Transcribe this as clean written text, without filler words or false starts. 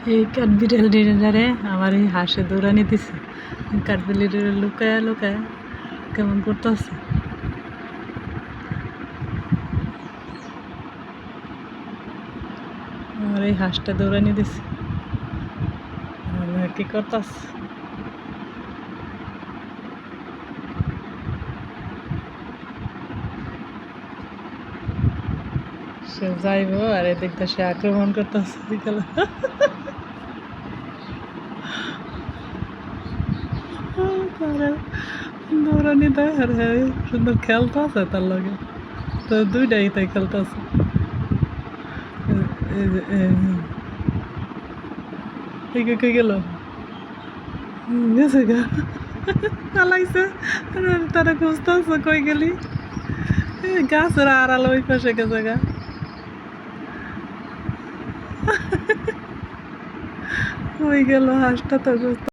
এই কাঠবিড়ালিটারে আমার এই হাঁসে দৌড়ানি দিছে। কাঠবিড়ালিটা লুকায়া লুকায়া কেমন করতেছে। আমার এই হাঁসটা দৌড়ানি দিছে, কি করতেছে। সে যাইব আর এদিক দিয়ে সে আক্রমণ করতেছে বিকালে। দৌড়ানি দেয় আর হ্যাঁ সুন্দর খেলতেছে তার লগে, তো দুইটাই তাই খেলতেছে। কই গেল, গেছে গা পালাইছে। তারা খুঁজতেছে কই গেলি, গাছের আড়াল ওই পাশে গেছে গা। ওই গেল হাঁসটা তো